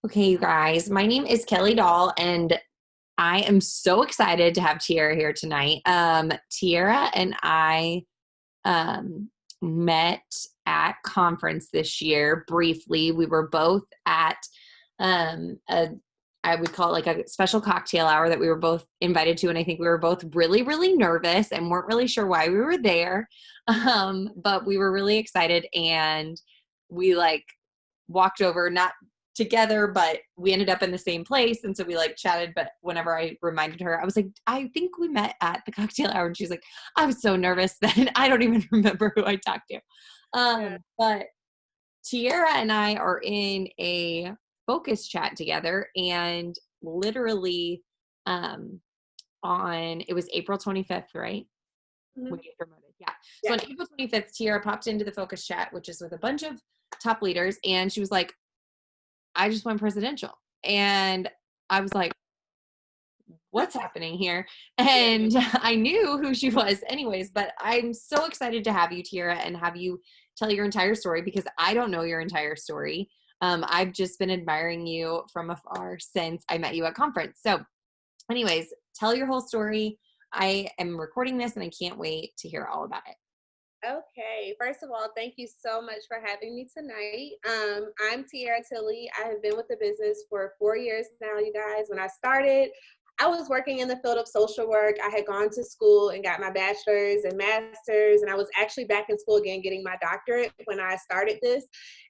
Okay, you guys, my name is Kelly Doll, and I am so excited to have Tierra here tonight. Tierra and I met at conference this year briefly. We were both at a I would call it like a special cocktail hour that we were both invited to, and I think we were both really, really nervous and weren't really sure why we were there. But we were really excited, and we walked over, not together, but we ended up in the same place. And so we chatted, but whenever I reminded her, I was like, I think we met at the cocktail hour. And she's like, I was so nervous that I don't even remember who I talked to. Yeah. But Tierra and I are in a focus chat together, and literally on it was April 25th, right? When Mhm. you promoted. Yeah. So Yeah. on April 25th, Tierra popped into the focus chat, which is with a bunch of top leaders, and she was like, I just went presidential. And I was like, what's happening here? Yeah. And I knew who she was anyways, but I'm so excited to have you, Tierra, and have you tell your entire story, because I don't know your entire story. I've just been admiring you from afar since I met you at conference. So anyways, tell your whole story. I am recording this and I can't wait to hear all about it. Okay. First of all, thank you so much for having me tonight. I'm Tierra Tillie. I have been with the business for 4 years now, you guys. When I started, I was working in the field of social work. I had gone to school and got my bachelor's and master's, and I was actually back in school again getting my doctorate when I started this.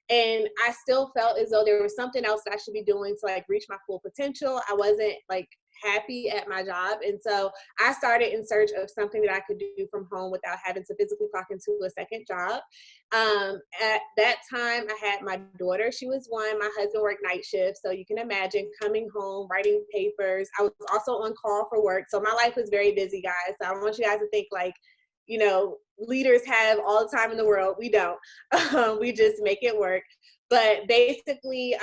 And I still felt as though there was something else that I should be doing to reach my full potential. I wasn't happy at my job. And so I started in search of something that I could do from home without having to physically clock into a second job. At that time, I had my daughter. She was one. My husband worked night shift. So you can imagine coming home, writing papers. I was also on call for work. So my life was very busy, guys. So I want you guys to think leaders have all the time in the world. We don't. We just make it work. But basically,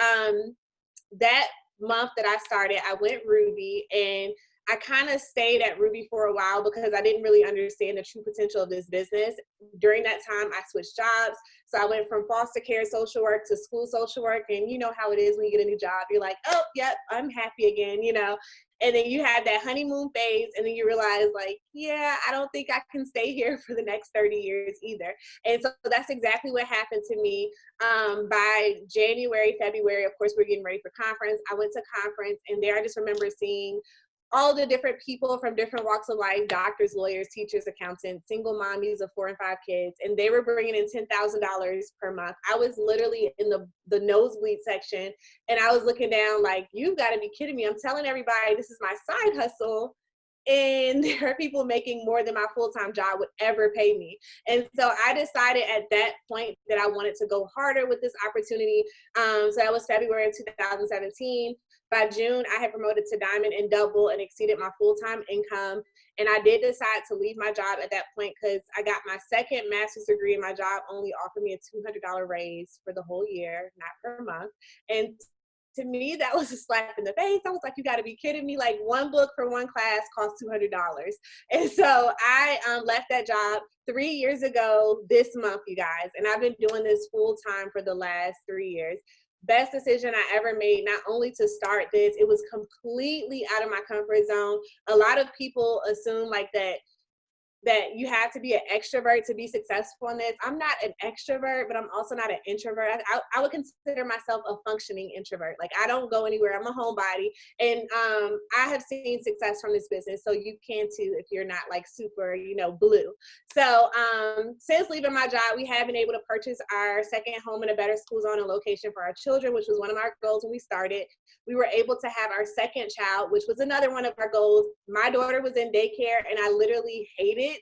that month that I started, I went Ruby, and I kind of stayed at Ruby for a while because I didn't really understand the true potential of this business. During that time, I switched jobs. So I went from foster care social work to school social work. And you know how it is when you get a new job. You're like, oh, yep, I'm happy again. And then you have that honeymoon phase, and then you realize, yeah, I don't think I can stay here for the next 30 years either. And so that's exactly what happened to me. By January, February, of course, we're getting ready for conference. I went to conference, and there I just remember seeing all the different people from different walks of life: doctors, lawyers, teachers, accountants, single mommies of 4 and 5 kids, and they were bringing in $10,000 per month. I was literally in the nosebleed section, and I was looking down like, you've got to be kidding me. I'm telling everybody this is my side hustle, and there are people making more than my full-time job would ever pay me. And so I decided at that point that I wanted to go harder with this opportunity. So that was February of 2017. By June, I had promoted to diamond and double and exceeded my full-time income. And I did decide to leave my job at that point because I got my second master's degree, and my job only offered me a $200 raise for the whole year, not per month. And to me, that was a slap in the face. I was like, you got to be kidding me. Like, one book for one class costs $200. And so I left that job 3 years ago this month, you guys. And I've been doing this full time for the last 3 years. Best decision I ever made, not only to start this, it was completely out of my comfort zone. A lot of people assume that you have to be an extrovert to be successful in this. I'm not an extrovert, but I'm also not an introvert. I would consider myself a functioning introvert. Like, I don't go anywhere. I'm a homebody. And I have seen success from this business. So you can too if you're not super, blue. So since leaving my job, we have been able to purchase our second home in a better school zone and location for our children, which was one of our goals when we started. We were able to have our second child, which was another one of our goals. My daughter was in daycare, and I literally hated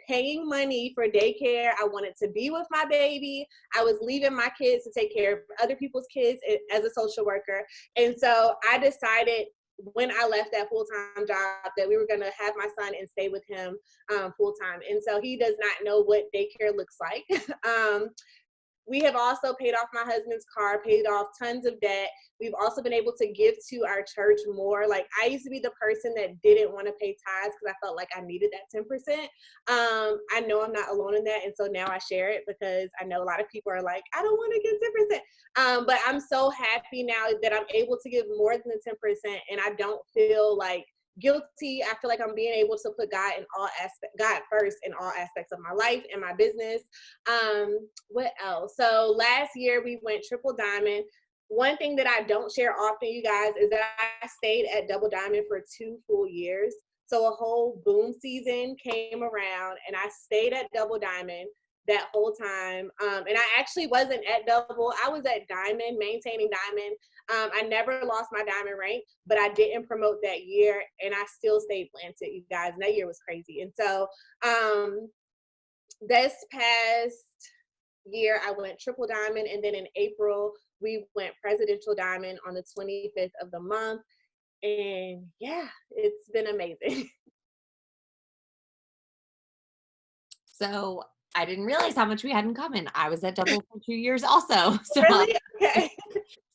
paying money for daycare. I wanted to be with my baby. I was leaving my kids to take care of other people's kids as a social worker. And so I decided when I left that full-time job that we were going to have my son and stay with him full-time. And so he does not know what daycare looks like. We have also paid off my husband's car, paid off tons of debt. We've also been able to give to our church more. Like, I used to be the person that didn't want to pay tithes because I felt like I needed that 10%. I know I'm not alone in that. And so now I share it because I know a lot of people are like, I don't want to give 10%. But I'm so happy now that I'm able to give more than the 10%, and I don't feel like guilty. I feel like I'm being able to put God first in all aspects of my life and my business. What else? So last year we went triple diamond. One thing that I don't share often, you guys, is that I stayed at Double Diamond for 2 full years. So a whole boom season came around and I stayed at Double Diamond that whole time. And I actually wasn't at double. I was at diamond, maintaining diamond. I never lost my diamond rank, but I didn't promote that year and I still stayed planted, you guys. And that year was crazy. And so this past year, I went triple diamond. And then in April, we went presidential diamond on the 25th of the month. And yeah, it's been amazing. So I didn't realize how much we had in common. I was at double for 2 years also. So Really? Okay.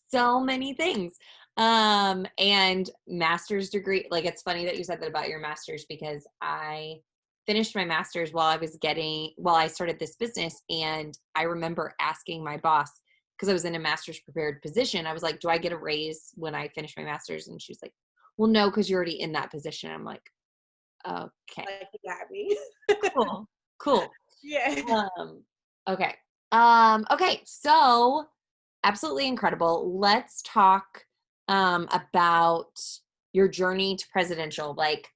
so many things. And master's degree, like, it's funny that you said that about your master's, because I finished my master's while I started this business. And I remember asking my boss, because I was in a master's prepared position, I was like, do I get a raise when I finish my master's? And she was like, well, no, because you're already in that position. I'm like, okay. Like, you got me. Cool. Yeah. Okay. Okay. So absolutely incredible. Let's talk about your journey to presidential, like,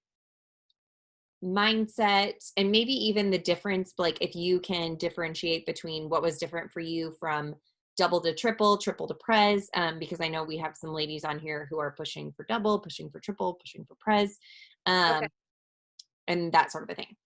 mindset, and maybe even the difference, like, if you can differentiate between what was different for you from double to triple, triple to prez, because I know we have some ladies on here who are pushing for double, pushing for triple, pushing for prez, Okay. and that sort of a thing.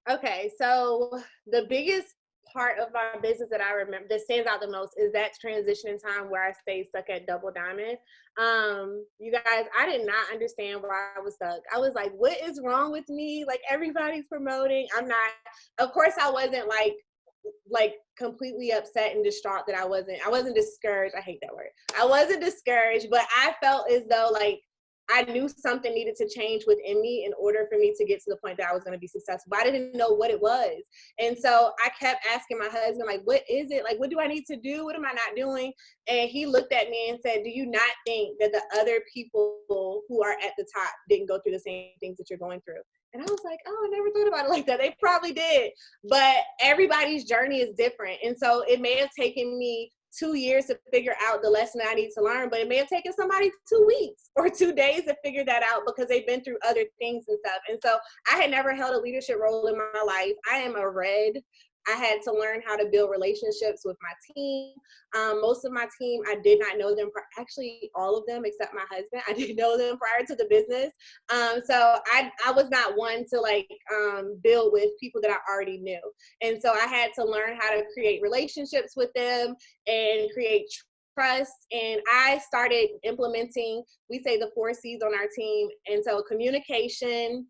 Okay, so the biggest part of my business that I remember that stands out the most is that transition time where I stayed stuck at Double Diamond. You guys, I did not understand why I was stuck. I was like, what is wrong with me? Like, everybody's promoting. I'm not, of course I wasn't like completely upset and distraught that I wasn't discouraged. I hate that word. I wasn't discouraged, but I felt as though, like, I knew something needed to change within me in order for me to get to the point that I was going to be successful. But I didn't know what it was. And so I kept asking my husband, like, what is it? Like, what do I need to do? What am I not doing? And he looked at me and said, do you not think that the other people who are at the top didn't go through the same things that you're going through? And I was like, oh, I never thought about it like that. They probably did. But everybody's journey is different. And so it may have taken me 2 years to figure out the lesson I need to learn, but it may have taken somebody 2 weeks or 2 days to figure that out because they've been through other things and stuff. And so I had never held a leadership role in my life. I am a red. I had to learn how to build relationships with my team. Most of my team, I did not know them. Actually, all of them except my husband, I didn't know them prior to the business. So I was not one to build with people that I already knew. And so I had to learn how to create relationships with them and create trust. And I started implementing, we say, the 4 C's on our team. And so communication,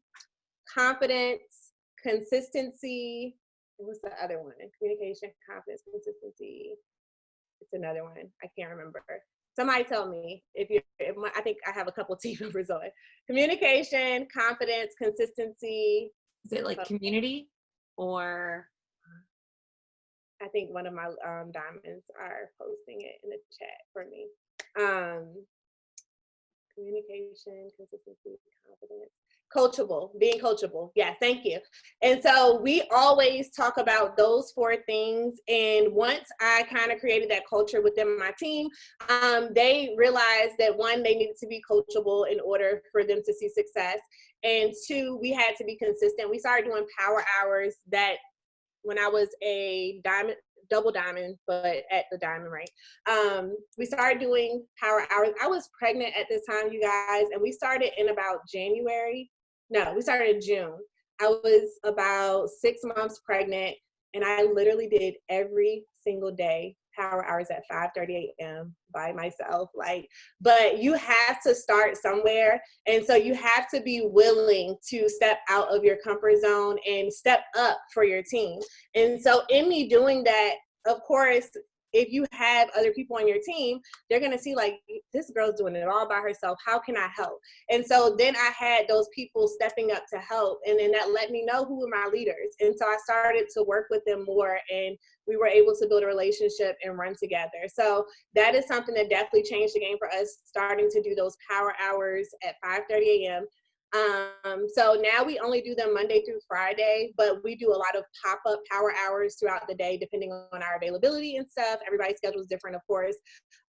confidence, consistency. What's the other one? Communication, confidence, consistency. It's another one. I can't remember. Somebody tell me I think I have a couple T numbers on it. Communication, confidence, consistency. Is it like community, or? I think one of my diamonds are posting it in the chat for me. Communication, consistency, confidence. Coachable, being coachable. Yeah, thank you. And so we always talk about those 4 things. And once I kind of created that culture within my team, they realized that 1, they needed to be coachable in order for them to see success. And 2, we had to be consistent. We started doing power hours that when I was a double diamond, but at the diamond rank. We started doing power hours. I was pregnant at this time, you guys, and we started in about January. No, we started in June. I was about 6 months pregnant, and I literally did every single day power hours at 5:30 a.m. by myself. But you have to start somewhere. And so you have to be willing to step out of your comfort zone and step up for your team. And so in me doing that, of course, if you have other people on your team, they're going to see like, this girl's doing it all by herself. How can I help? And so then I had those people stepping up to help. And then that let me know who were my leaders. And so I started to work with them more, and we were able to build a relationship and run together. So that is something that definitely changed the game for us, starting to do those power hours at 5:30 a.m. So now we only do them Monday through Friday, but we do a lot of pop-up power hours throughout the day, depending on our availability and stuff. Everybody's schedule is different, of course.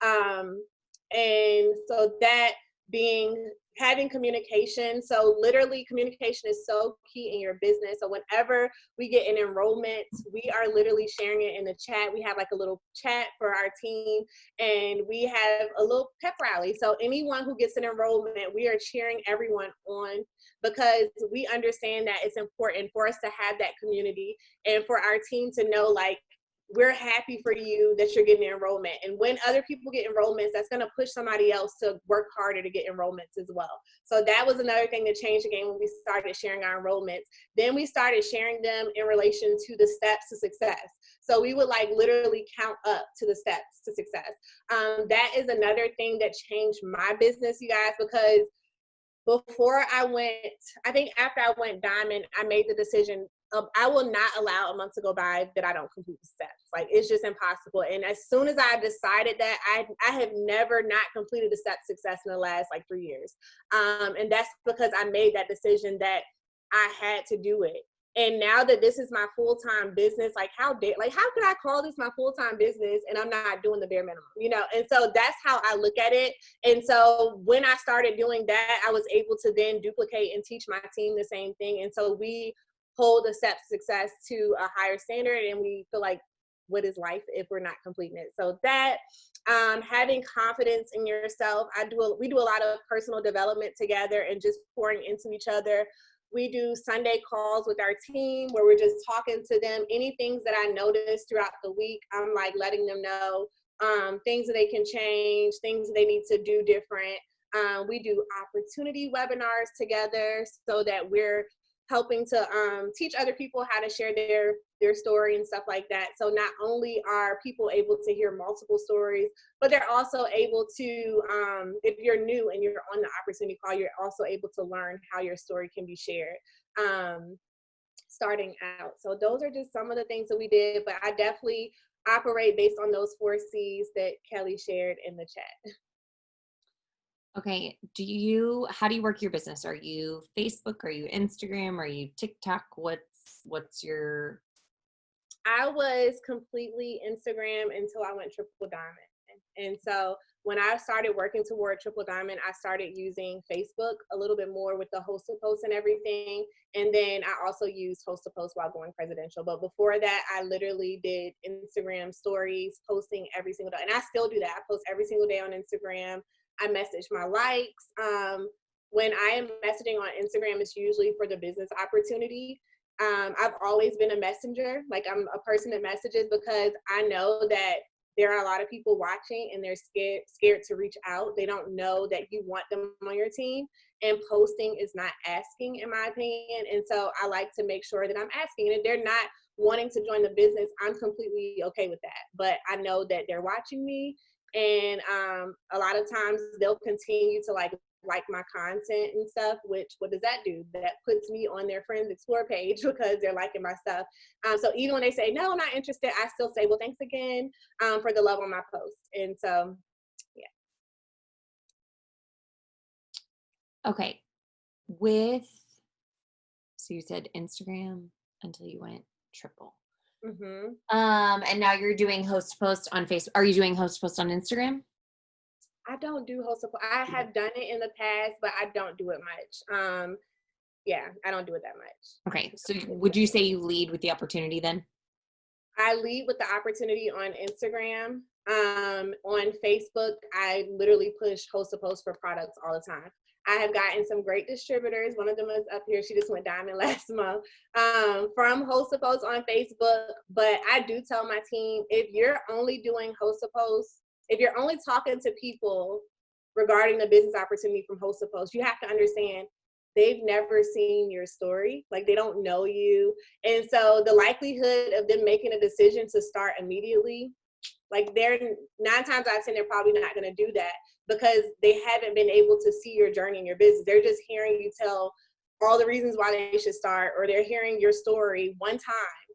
And so that being having communication. So literally communication is so key in your business. So whenever we get an enrollment, we are literally sharing it in the chat. We have like a little chat for our team, and we have a little pep rally. So anyone who gets an enrollment, we are cheering everyone on, because we understand that it's important for us to have that community and for our team to know, like, we're happy for you that you're getting enrollment. And when other people get enrollments, that's going to push somebody else to work harder to get enrollments as well. So that was another thing that changed the game when we started sharing our enrollments. Then we started sharing them in relation to the steps to success. So we would like literally count up to the steps to success. That is another thing that changed my business, you guys, because before I went, I think after I went diamond, I made the decision of I will not allow a month to go by that I don't complete the steps. Like, it's just impossible. And as soon as I decided that, I have never not completed the step success in the last like 3 years. And that's because I made that decision that I had to do it. And now that this is my full-time business, like how could I call this my full-time business and I'm not doing the bare minimum, you know? And so that's how I look at it. And so when I started doing that, I was able to then duplicate and teach my team the same thing. And so we hold the step success to a higher standard, and we feel like, what is life if we're not completing it? So that, having confidence in yourself, we do a lot of personal development together and just pouring into each other. We do Sunday calls with our team where we're just talking to them. Any things that I notice throughout the week, I'm like letting them know, things that they can change, things that they need to do different. We do opportunity webinars together so that we're helping to teach other people how to share their story and stuff like that. So not only are people able to hear multiple stories, but they're also able to, if you're new and you're on the opportunity call, you're also able to learn how your story can be shared starting out. So those are just some of the things that we did, but I definitely operate based on those 4 C's that Kelly shared in the chat. Okay. How do you work your business? Are you Facebook? Are you Instagram? Are you TikTok? What's your? I was completely Instagram until I went triple diamond. And so when I started working toward triple diamond, I started using Facebook a little bit more with the host to post and everything. And then I also used host to post while going presidential. But before that, I literally did Instagram stories, posting every single day. And I still do that. I post every single day on Instagram. I message my likes. When I am messaging on Instagram, it's usually for the business opportunity. I've always been a messenger. Like, I'm a person that messages because I know that there are a lot of people watching and they're scared to reach out. They don't know that you want them on your team, and posting is not asking, in my opinion. And so I like to make sure that I'm asking. And if they're not wanting to join the business, I'm completely okay with that. But I know that they're watching me, and a lot of times they'll continue to like my content and stuff, which what does that do? That puts me on their friends explore page because they're liking my stuff. So even when they say, no, I'm not interested, I still say, well, thanks again for the love on my post. And so, yeah. Okay. So you said Instagram until you went triple. Mm-hmm. And now you're doing host to post on Facebook. Are you doing host to post on Instagram? I don't do host support. I have done it in the past, but I don't do it much. Yeah, I don't do it that much. Okay. So would you say you lead with the opportunity then? I lead with the opportunity on Instagram. On Facebook, I literally push host to post for products all the time. I have gotten some great distributors. One of them is up here. She just went diamond last month from host to post on Facebook. But I do tell my team, if you're only doing host to post, if you're only talking to people regarding the business opportunity from host to post, you have to understand they've never seen your story. Like they don't know you. And so the likelihood of them making a decision to start immediately, like they're 9 times out of 10, they're probably not going to do that because they haven't been able to see your journey in your business. They're just hearing you tell all the reasons why they should start, or they're hearing your story one time.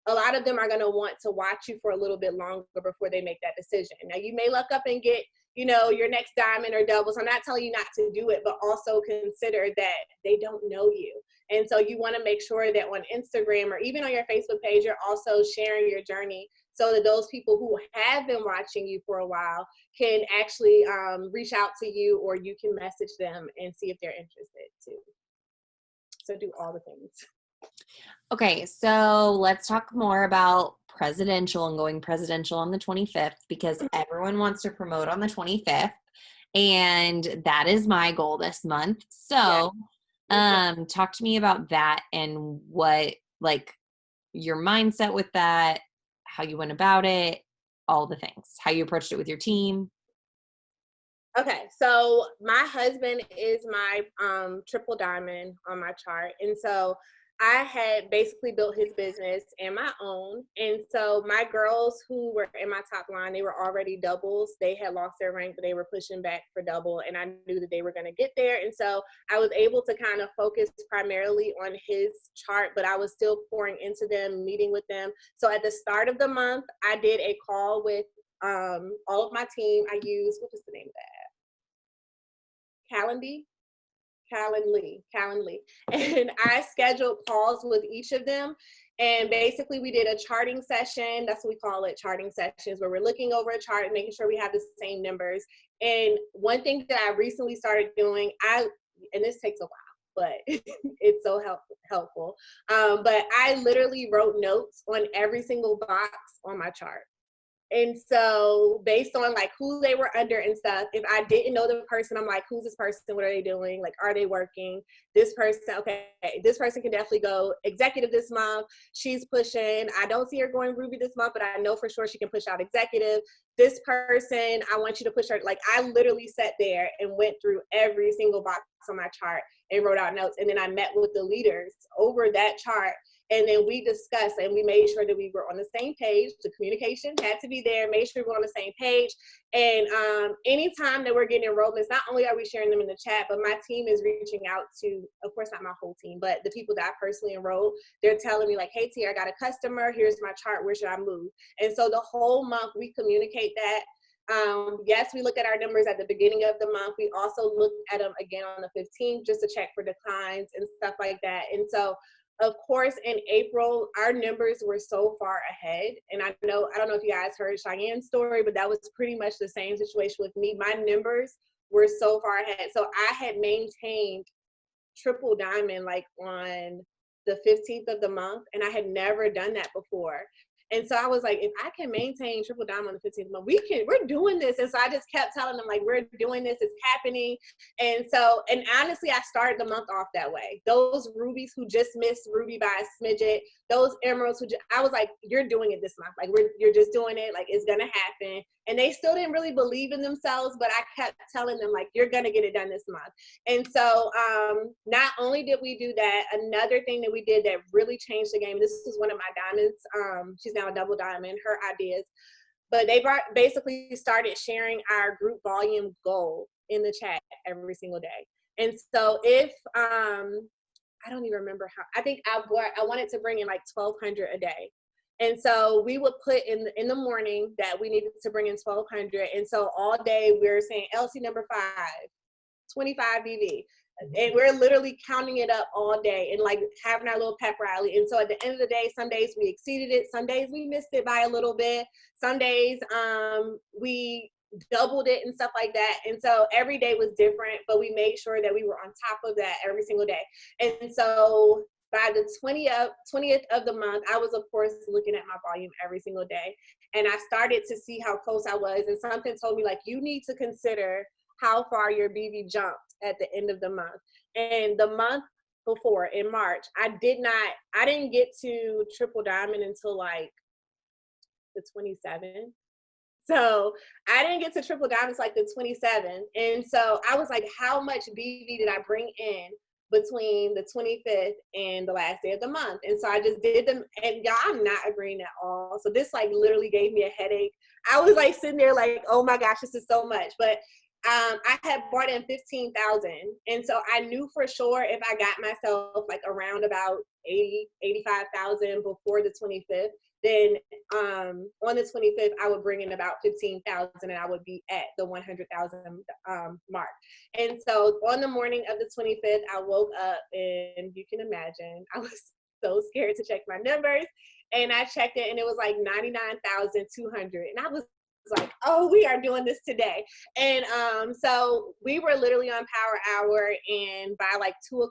A lot of them are going to want to watch you for a little bit longer before they make that decision. Now you may luck up and get, your next diamond or double. So I'm not telling you not to do it, but also consider that they don't know you. And so you want to make sure that on Instagram or even on your Facebook page, you're also sharing your journey so that those people who have been watching you for a while can actually reach out to you, or you can message them and see if they're interested too. So do all the things. Okay, so let's talk more about presidential and going presidential on the 25th, because everyone wants to promote on the 25th, and that is my goal this month. So, talk to me about that and what, like, your mindset with that, how you went about it, all the things, how you approached it with your team. Okay, so my husband is my triple diamond on my chart. And so I had basically built his business and my own. And so my girls who were in my top line, they were already doubles. They had lost their rank, but they were pushing back for double. And I knew that they were going to get there. And so I was able to kind of focus primarily on his chart, but I was still pouring into them, meeting with them. So at the start of the month, I did a call with all of my team. I used, what was the name of that? Calendly. And I scheduled calls with each of them. And basically we did a charting session. That's what we call it, charting sessions, where we're looking over a chart and making sure we have the same numbers. And one thing that I recently started doing, and this takes a while, but it's so helpful. But I literally wrote notes on every single box on my chart. And so based on like who they were under and stuff, if I didn't know the person, I'm like, who's this person? What are they doing? Like, are they working? This person, okay, this person can definitely go executive this month. She's pushing. I don't see her going Ruby this month, but I know for sure she can push out executive. This person, I want you to push her. Like I literally sat there and went through every single box on my chart and wrote out notes. And then I met with the leaders over that chart. And then we discussed and we made sure that we were on the same page. The communication had to be there, made sure we were on the same page. And anytime that we're getting enrollments, not only are we sharing them in the chat, but my team is reaching out to, of course, not my whole team, but the people that I personally enrolled. They're telling me like, hey, Tia, I got a customer. Here's my chart. Where should I move? And so the whole month we communicate that. Yes, we look at our numbers at the beginning of the month. We also look at them again on the 15th just to check for declines and stuff like that. And so of course, in April, our numbers were so far ahead. And I don't know if you guys heard Cheyenne's story, but that was pretty much the same situation with me. My numbers were so far ahead. So I had maintained triple diamond like on the 15th of the month, and I had never done that before. And so I was like, if I can maintain triple diamond on the 15th month, we're doing this. And so I just kept telling them like, we're doing this, it's happening. And so, and honestly, I started the month off that way. Those rubies who just missed Ruby by a smidget, those emeralds I was like, you're doing it this month. Like you're just doing it. Like it's going to happen. And they still didn't really believe in themselves, but I kept telling them like, you're going to get it done this month. And so not only did we do that, another thing that we did that really changed the game, this is one of my diamonds. She's now a double diamond, her ideas. But they basically started sharing our group volume goal in the chat every single day. And so if, I don't even remember how, I think I wanted to bring in like 1,200 a day. And so we would put in the morning that we needed to bring in 1,200. And so all day we're saying LC number 5, 25 BV. And we're literally counting it up all day and like having our little pep rally. And so at the end of the day, some days we exceeded it. Some days we missed it by a little bit. Some days we doubled it and stuff like that. And so every day was different, but we made sure that we were on top of that every single day. And so by the 20th of the month, I was, of course, looking at my volume every single day. And I started to see how close I was. And something told me, like, you need to consider how far your BV jumped at the end of the month. And the month before, in March, I didn't get to triple diamond until like the 27th. So I didn't get to triple diamonds like the 27th. And so I was like, how much BV did I bring in between the 25th and the last day of the month. And so I just did them, and y'all, I'm not agreeing at all. So this like literally gave me a headache. I was like sitting there like, oh my gosh, this is so much. But I had brought in 15,000. And so I knew for sure if I got myself like around about 85,000 before the 25th, then on the 25th, I would bring in about 15,000 and I would be at the 100,000 mark. And so on the morning of the 25th, I woke up and you can imagine, I was so scared to check my numbers. And I checked it and it was like 99,200. And I was like, oh, we are doing this today. And so we were literally on power hour, and by like 2:00,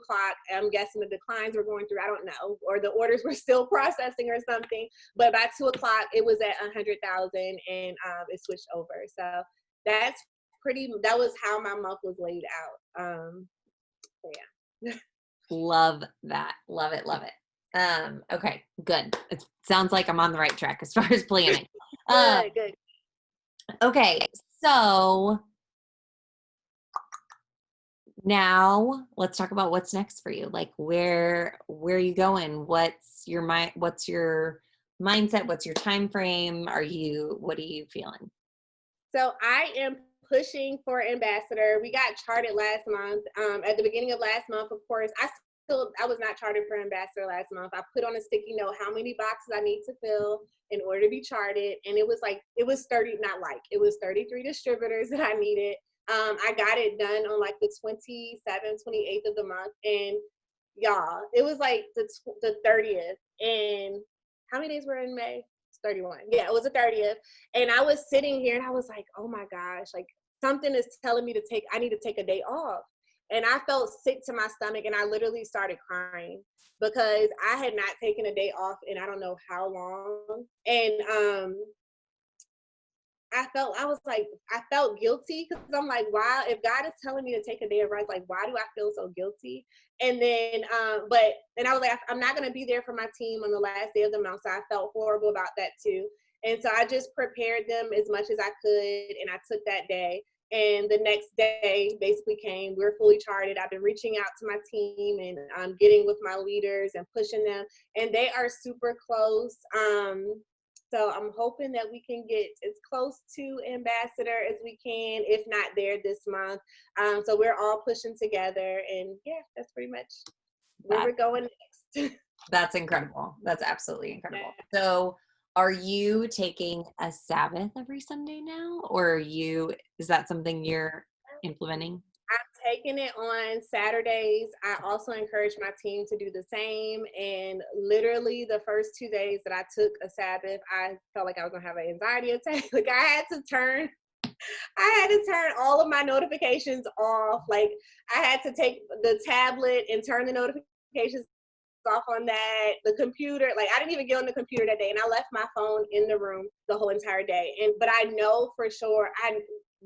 I'm guessing the declines were going through, I don't know, or the orders were still processing or something. But by 2:00, it was at 100,000 and it switched over. So that was how my month was laid out. So yeah. Love that. Love it. Love it. Okay, good. It sounds like I'm on the right track as far as planning. Good. Okay, so now let's talk about what's next for you. Like where are you going? What's your mindset? What's your time frame? What are you feeling? So I am pushing for ambassador. We got charted last month. At the beginning of last month, of course, I was not charted for ambassador last month. I put on a sticky note how many boxes I need to fill in order to be charted. And it was 33 distributors that I needed. I got it done on like the 27th, 28th of the month. And y'all, it was like the 30th. And how many days were in May? 31. Yeah, it was the 30th. And I was sitting here and I was like, oh my gosh, like something is telling me I need to take a day off. And I felt sick to my stomach and I literally started crying because I had not taken a day off in I don't know how long. And I felt guilty because I'm like, wow, if God is telling me to take a day of rest, like, why do I feel so guilty? And then, and I was like, I'm not going to be there for my team on the last day of the month. So I felt horrible about that too. And so I just prepared them as much as I could. And I took that day. And the next day basically came, we're fully charted. I've been reaching out to my team and I'm getting with my leaders and pushing them. And they are super close. So I'm hoping that we can get as close to ambassador as we can, if not there this month. So we're all pushing together, and yeah, that's pretty much where we're going next. That's incredible. That's absolutely incredible. Yeah. So are you taking a Sabbath every Sunday now, or is that something you're implementing? I'm taking it on Saturdays. I also encourage my team to do the same. And literally the first 2 days that I took a Sabbath, I felt like I was gonna have an anxiety attack. Like I had to turn all of my notifications off. Like I had to take the tablet and turn the notifications off on that, the computer. Like I didn't even get on the computer that day, and I left my phone in the room the whole entire day. But I know for sure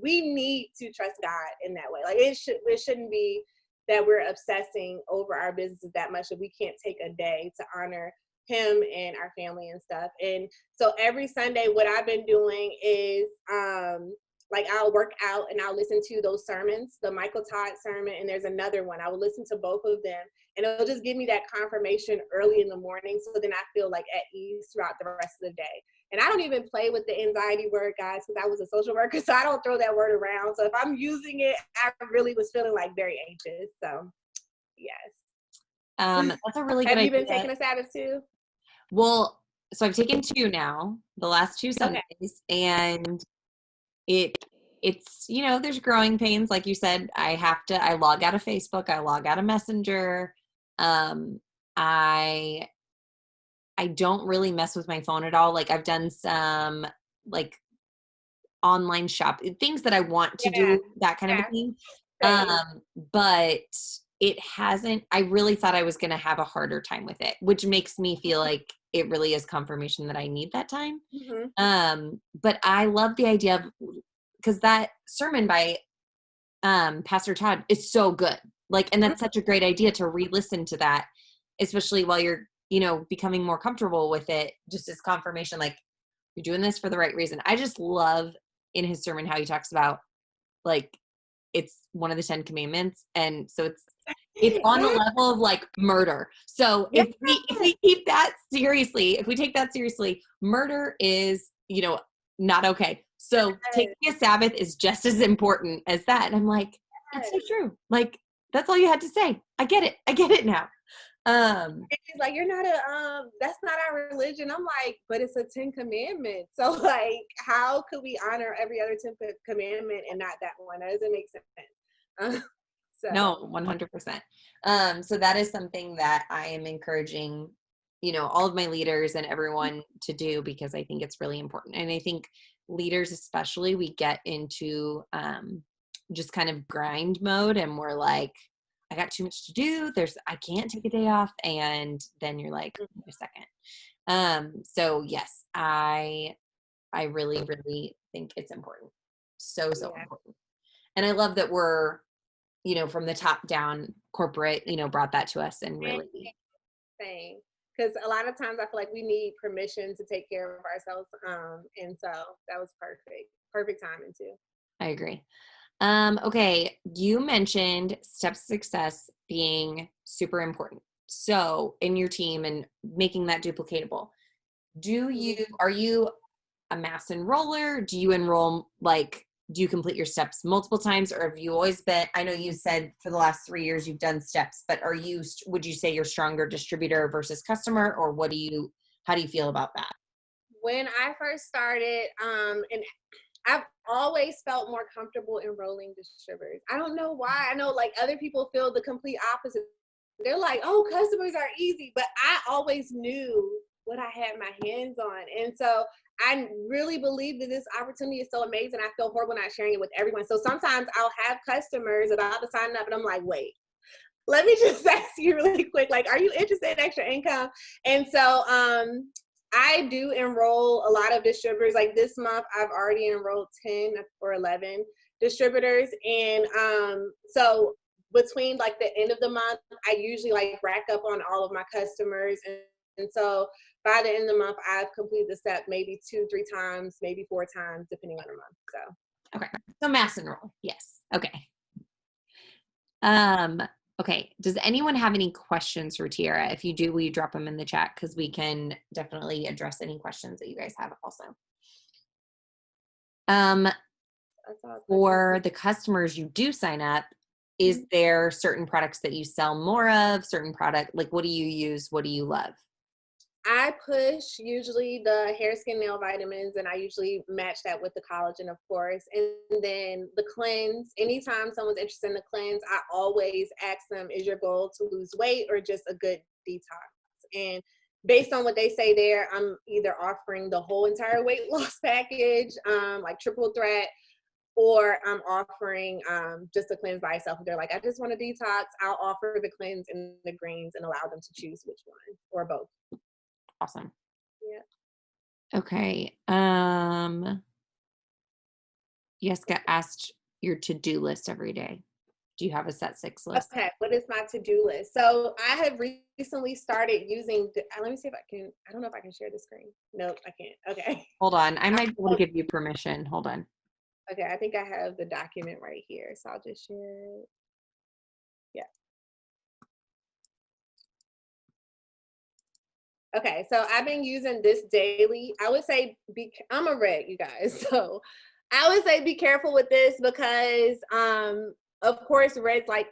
we need to trust God in that way. Like it shouldn't be that we're obsessing over our businesses that much that we can't take a day to honor him and our family and stuff. And so every Sunday, what I've been doing is like I'll work out and I'll listen to those sermons, the Michael Todd sermon, and there's another one. I will listen to both of them, and it'll just give me that confirmation early in the morning, so then I feel like at ease throughout the rest of the day. And I don't even play with the anxiety word, guys, because I was a social worker, so I don't throw that word around. So if I'm using it, I really was feeling like very anxious. So yes. That's a really good idea. Have you been taking a Sabbath too? Well, so I've taken 2 now, the last 2 Sundays, okay. And it's, there's growing pains. Like you said, I log out of Facebook, I log out of Messenger. I don't really mess with my phone at all. Like I've done some like online shop things that I want to do, that kind of a thing. But I really thought I was going to have a harder time with it, which makes me feel like it really is confirmation that I need that time. Mm-hmm. But I love the idea of, because that sermon by Pastor Todd is so good. Like, and that's such a great idea to re-listen to that, especially while you're, becoming more comfortable with it, just as confirmation, like you're doing this for the right reason. I just love in his sermon how he talks about like it's one of the 10 commandments. And so it's it's on the Yes. level of like murder. So Yes. if we keep that seriously, if we take that seriously, murder is, not okay. So taking a Sabbath is just as important as that. And I'm like, that's so true. Like, that's all you had to say. I get it. I get it now. And he's like, you're not that's not our religion. I'm like, but it's a 10 commandments. So like, how could we honor every other 10 commandment and not that one? That doesn't make sense. No, 100%. So that is something that I am encouraging, all of my leaders and everyone to do, because I think it's really important. And I think leaders, especially, we get into just kind of grind mode, and we're like, I got too much to do. I can't take a day off. And then you're like, wait a second. So yes, I really, really think it's important. So important. And I love that we're, from the top down, corporate, brought that to us and really. Same. Because a lot of times I feel like we need permission to take care of ourselves. And so that was perfect. Perfect timing too. I agree. Okay. You mentioned steps to success being super important. So in your team and making that duplicatable, are you a mass enroller? Do you enroll, do you complete your steps multiple times, or have you always been, I know you said for the last 3 years you've done steps, but would you say you're stronger distributor versus customer, or how do you feel about that? When I first started, and I've always felt more comfortable enrolling distributors. I don't know why. I know like other people feel the complete opposite. They're like, oh, customers are easy, but I always knew what I had my hands on. And so I really believe that this opportunity is so amazing. I feel horrible not sharing it with everyone. So sometimes I'll have customers about to sign up and I'm like, wait, let me just ask you really quick, like, are you interested in extra income? And so I do enroll a lot of distributors. Like this month, I've already enrolled 10 or 11 distributors. And so between like the end of the month, I usually like rack up on all of my customers. And so by the end of the month, I've completed the step maybe 2, 3 times, maybe 4 times, depending on the month. So okay, so mass enroll, yes. Okay. Okay. Does anyone have any questions for Tierra? If you do, will you drop them in the chat? Because we can definitely address any questions that you guys have also. For the customers you do sign up, is there certain products that you sell more of? Certain product, like what do you use? What do you love? I push usually the hair, skin, nail vitamins, and I usually match that with the collagen, of course. And then the cleanse. Anytime someone's interested in the cleanse, I always ask them, is your goal to lose weight or just a good detox? And based on what they say there, I'm either offering the whole entire weight loss package, like triple threat, or I'm offering just the cleanse by itself. If they're like, I just want a detox, I'll offer the cleanse and the greens and allow them to choose which one or both. Awesome. Yeah. Okay. Jessica asked your to-do list every day. Do you have a set 6 list? Okay, what is my to-do list? So I have recently started using, let me see if I can, I don't know if I can share the screen. Nope, I can't. Okay. Hold on. I might be able to give you permission. Hold on. Okay, I think I have the document right here. So I'll just share it. Yeah. Okay, so I've been using this daily. I would say I'm a red, you guys. So I would say be careful with this because of course red's like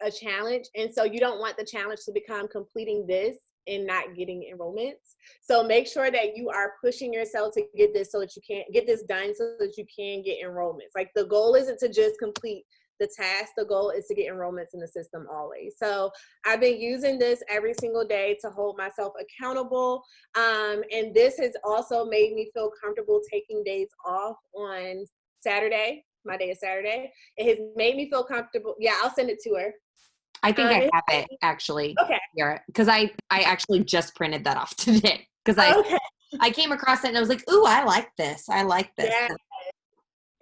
a challenge, and so you don't want the challenge to become completing this and not getting enrollments. So make sure that you are pushing yourself to get this so that you can get this done so that you can get enrollments. Like the goal isn't to just complete the task, the goal is to get enrollments in the system always. So I've been using this every single day to hold myself accountable. And this has also made me feel comfortable taking days off on Saturday. My day is Saturday. It has made me feel comfortable. Yeah, I'll send it to her. I think I have it actually. Okay. Because I actually just printed that off today. Because I came across it and I was like, ooh, I like this. I like this. Yeah.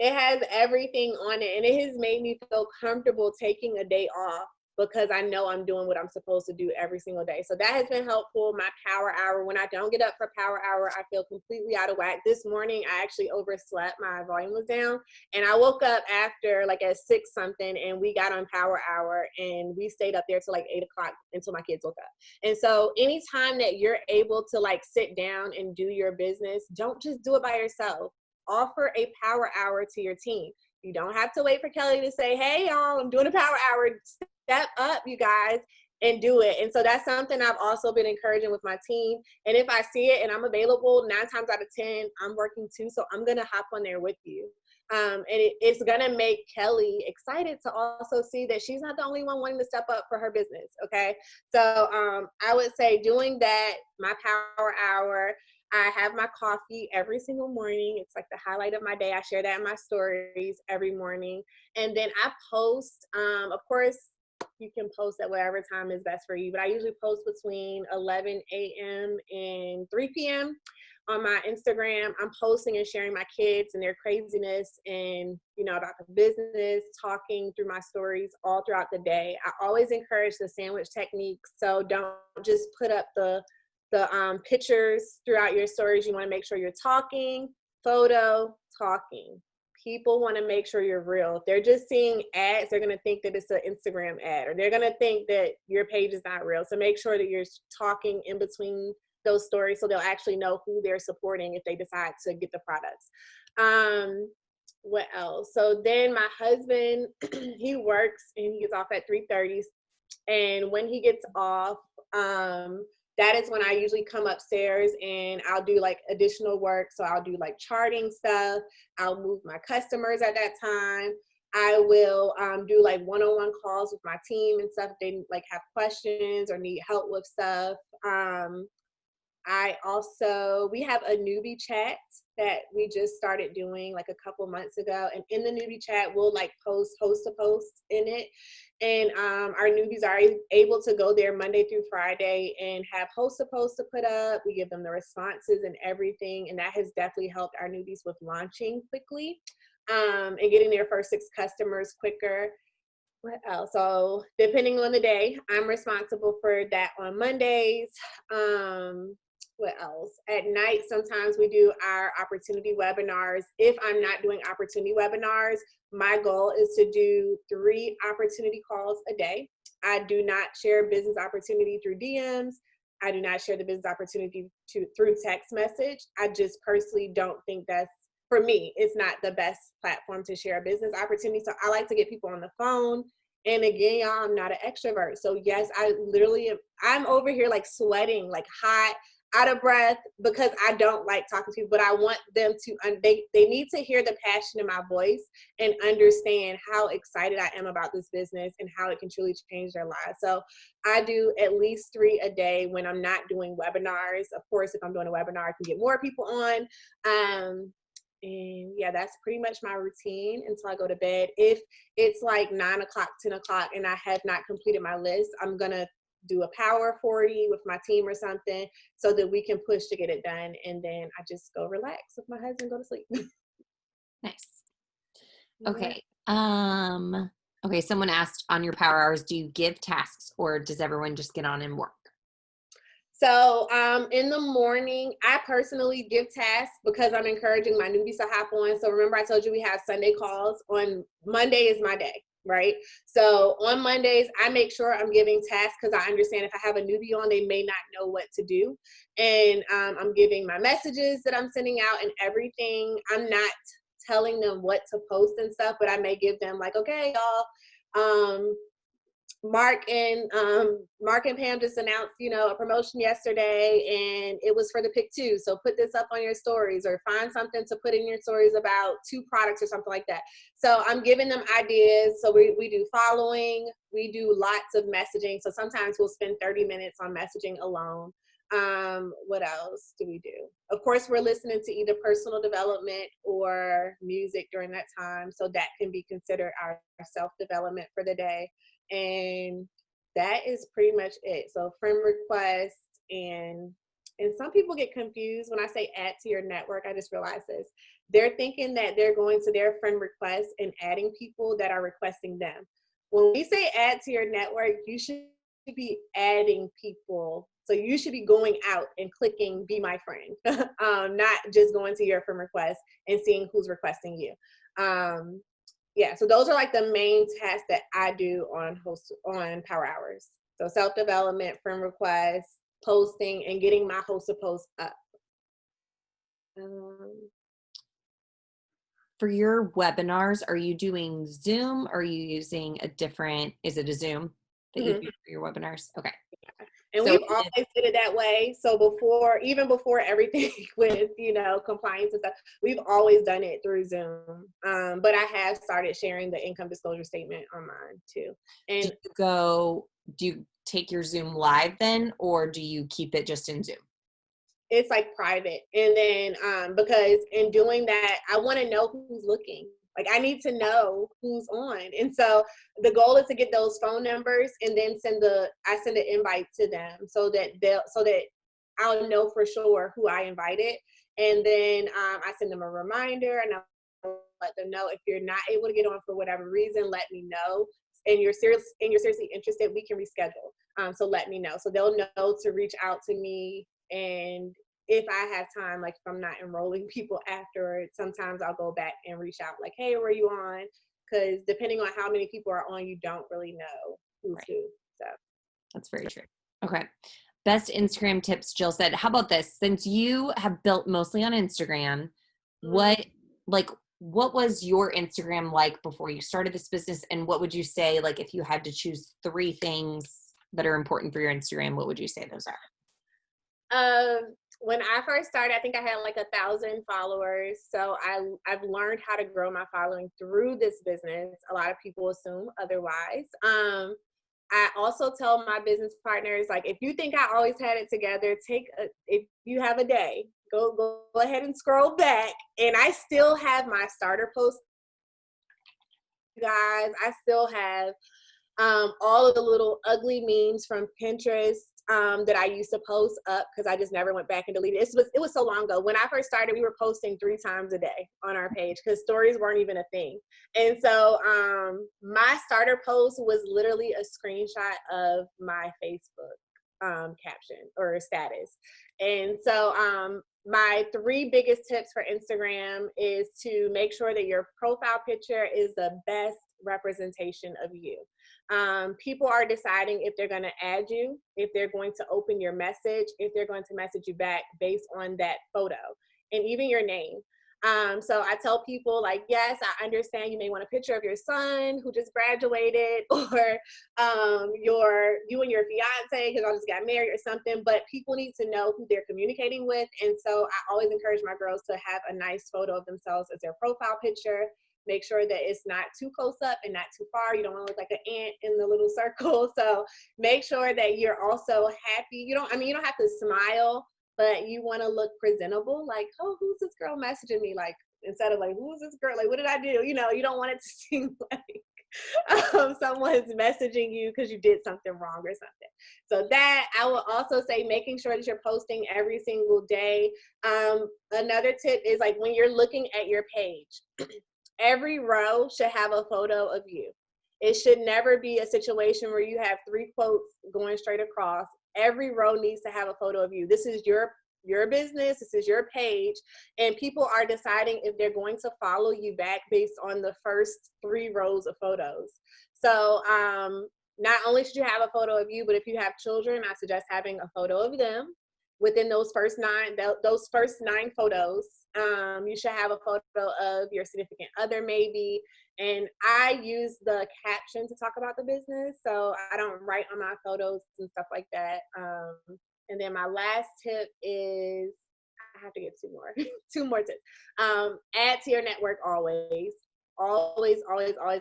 It has everything on it, and it has made me feel comfortable taking a day off because I know I'm doing what I'm supposed to do every single day. So that has been helpful. My power hour, when I don't get up for power hour, I feel completely out of whack. This morning, I actually overslept. My volume was down, and I woke up after like at 6 something, and we got on power hour, and we stayed up there till like 8 o'clock until my kids woke up. And so anytime that you're able to like sit down and do your business, don't just do it by yourself. Offer a power hour to your team. You don't have to wait for Kelly to say, hey, y'all, I'm doing a power hour. Step up, you guys, and do it. And so that's something I've also been encouraging with my team. And if I see it and I'm available, 9 times out of 10, I'm working too. So I'm going to hop on there with you. And it's going to make Kelly excited to also see that she's not the only one wanting to step up for her business. Okay. So I would say doing that, my power hour. I have my coffee every single morning. It's like the highlight of my day. I share that in my stories every morning. And then I post, of course, you can post at whatever time is best for you, but I usually post between 11 a.m. and 3 p.m. on my Instagram. I'm posting and sharing my kids and their craziness and, you know, about the business, talking through my stories all throughout the day. I always encourage the sandwich technique. So don't just put up the pictures throughout your stories. You want to make sure you're talking, photo, talking. People want to make sure you're real. If they're just seeing ads, they're going to think that it's an Instagram ad, or they're going to think that your page is not real. So make sure that you're talking in between those stories so they'll actually know who they're supporting if they decide to get the products. What else? So then my husband, he works and he gets off at 3:30. And when he gets off, that is when I usually come upstairs and I'll do like additional work. So I'll do like charting stuff. I'll move my customers at that time. I will do like one-on-one calls with my team and stuff. If they like have questions or need help with stuff. We have a newbie chat that we just started doing like a couple months ago. And in the newbie chat, we'll like host a post in it. And our newbies are able to go there Monday through Friday and have host a post to put up. We give them the responses and everything. And that has definitely helped our newbies with launching quickly and getting their first 6 customers quicker. What else? So depending on the day, I'm responsible for that on Mondays. What else? At night, sometimes we do our opportunity webinars. If I'm not doing opportunity webinars, my goal is to do 3 opportunity calls a day. I do not share business opportunity through DMs. I do not share the business opportunity through text message. I just personally don't think that's, for me, it's not the best platform to share a business opportunity. So I like to get people on the phone. And again, y'all, I'm not an extrovert. So yes, I'm over here like sweating, like hot, out of breath, because I don't like talking to people, but I want them to, they need to hear the passion in my voice and understand how excited I am about this business and how it can truly change their lives. So I do at least 3 a day when I'm not doing webinars. Of course, if I'm doing a webinar, I can get more people on. And yeah, that's pretty much my routine until I go to bed. If it's like 9 o'clock, 10 o'clock, and I have not completed my list, I'm going to do a power 40 with my team or something so that we can push to get it done. And then I just go relax with my husband, go to sleep. Nice. Yeah. Okay. Okay. Someone asked, on your power hours, do you give tasks or does everyone just get on and work? So in the morning, I personally give tasks because I'm encouraging my newbies to hop on. So remember I told you we have Sunday calls. On Monday is my day, right? So on Mondays, I make sure I'm giving tasks because I understand if I have a newbie on, they may not know what to do. And I'm giving my messages that I'm sending out and everything. I'm not telling them what to post and stuff, but I may give them like, okay, y'all, Mark and Pam just announced, a promotion yesterday, and it was for the pick 2. So put this up on your stories, or find something to put in your stories about 2 products or something like that. So I'm giving them ideas. So we do following, we do lots of messaging. So sometimes we'll spend 30 minutes on messaging alone. What else do we do? Of course, we're listening to either personal development or music during that time. So that can be considered our self-development for the day. And that is pretty much it. So friend requests, and some people get confused when I say add to your network. I just realized this. They're thinking that they're going to their friend requests and adding people that are requesting them. when we say add to your network, you should be adding people. So you should be going out and clicking be my friend, not just going to your friend request and seeing who's requesting you. Yeah, so those are like the main tasks that I do on Power Hours. So self-development, friend requests, posting, and getting my hosted posts up. For your webinars, are you doing Zoom or are you using is it a Zoom that you do for your webinars? Okay. And So we've always did it that way. So even before everything with, compliance and stuff, we've always done it through Zoom. But I have started sharing the income disclosure statement online too. And do you take your Zoom live then, or do you keep it just in Zoom? it's like private. And then because in doing that, I want to know who's looking. Like I need to know who's on. And so the goal is to get those phone numbers and then I send an invite to them so that I'll know for sure who I invited. And then I send them a reminder and I'll let them know if you're not able to get on for whatever reason, let me know. And you're seriously interested, we can reschedule. So let me know. So they'll know to reach out to me. And if I have time, like if I'm not enrolling people afterwards, sometimes I'll go back and reach out like, hey, were you on? Because depending on how many people are on, you don't really know who's Right. who. So That's very true. Okay. Best Instagram tips, Jill said. How about this? Since you have built mostly on Instagram, what was your Instagram like before you started this business? And what would you say, like, if you had to choose 3 things that are important for your Instagram, what would you say those are? When I first started, I think I had like 1,000 followers. So I've learned how to grow my following through this business. A lot of people assume otherwise. I also tell my business partners, like, if you think I always had it together, if you have a day, go ahead and scroll back. And I still have my starter post, guys. I still have all of the little ugly memes from Pinterest that I used to post up because I just never went back and deleted it. It was so long ago. When I first started, we were posting 3 times a day on our page because stories weren't even a thing. And so my starter post was literally a screenshot of my Facebook caption or status. And so my 3 biggest tips for Instagram is to make sure that your profile picture is the best representation of you. People are deciding if they're going to add you, if they're going to open your message, if they're going to message you back based on that photo and even your name. So I tell people like, yes, I understand you may want a picture of your son who just graduated or you and your fiance because y'all just got married or something, but people need to know who they're communicating with. And so I always encourage my girls to have a nice photo of themselves as their profile picture. Make sure that it's not too close up and not too far. You don't want to look like an ant in the little circle. So make sure that you're also happy. You don't have to smile, but you want to look presentable. Like, oh, who's this girl messaging me? Like, instead of like, who's this girl? Like, what did I do? You don't want it to seem like someone's messaging you because you did something wrong or something. So that I will also say making sure that you're posting every single day. Another tip is like when you're looking at your page, every row should have a photo of you. It should never be a situation where you have 3 quotes going straight across. Every row needs to have a photo of you. This is your business. This is your page. And people are deciding if they're going to follow you back based on the first 3 rows of photos. So not only should you have a photo of you, but if you have children, I suggest having a photo of them. Within those first 9 photos, you should have a photo of your significant other maybe. And I use the caption to talk about the business. So I don't write on my photos and stuff like that. And then my last tip is, I have to get 2 more, 2 more tips. Add to your network always. Always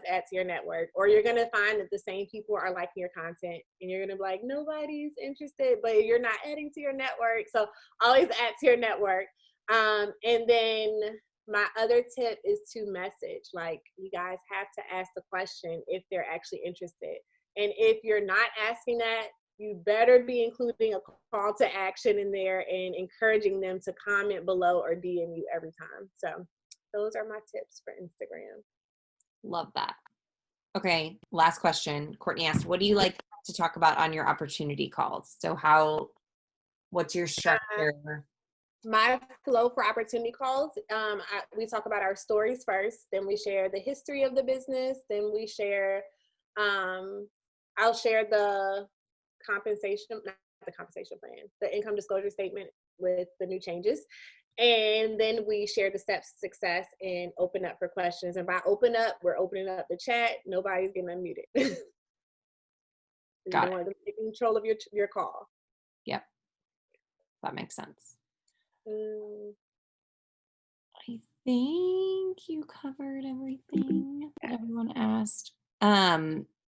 add to your network, or you're going to find that the same people are liking your content and you're going to be like, nobody's interested, but you're not adding to your network. So always add to your network. And then my other tip is to message. Like, you guys have to ask the question if they're actually interested. And if you're not asking that, you better be including a call to action in there and encouraging them to comment below or DM you every time. So those are my tips for Instagram. Love that. Okay, last question. Courtney asked, what do you like to talk about on your opportunity calls? So what's your Uh, structure? my flow for opportunity calls, we talk about our stories first, then we share the history of the business, then we share, um, I'll share the compensation, not the compensation plan, the income disclosure statement with the new changes. And then we share the steps to success and open up for questions. And by open up, we're opening up the chat. Nobody's getting unmuted. You Got don't it. want them to take control of your call. Yep, that makes sense. Mm, I think you covered everything that everyone asked.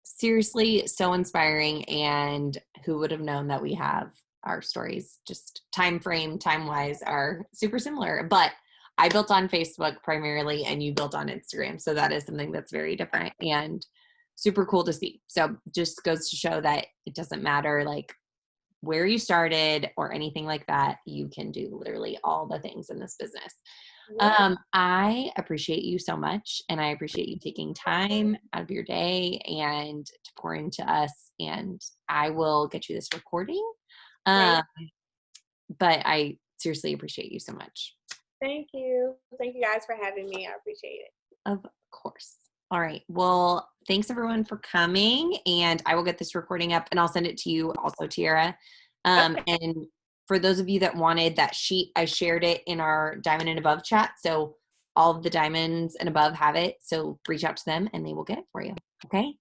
Seriously, so inspiring, and who would have known that we have our stories, just time frame, time wise, are super similar. But I built on Facebook primarily, and you built on Instagram, so that is something that's very different and super cool to see. So just goes to show that it doesn't matter like where you started or anything like that. You can do literally all the things in this business. yeah. I appreciate you so much, and I appreciate you taking time out of your day and to pour into us. And I will get you this recording. Um, Thank, but I seriously appreciate you so much. thank you. Thank you guys for having me. I appreciate it. Of course. All right. Well, thanks everyone for coming, and I will get this recording up and I'll send it to you also, Tierra. Okay. And for those of you that wanted that sheet, I shared it in our Diamond and Above chat. So all of the diamonds and above have it. So reach out to them and they will get it for you. Okay.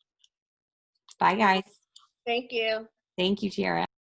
Bye, guys. Thank you. Thank you, Tierra.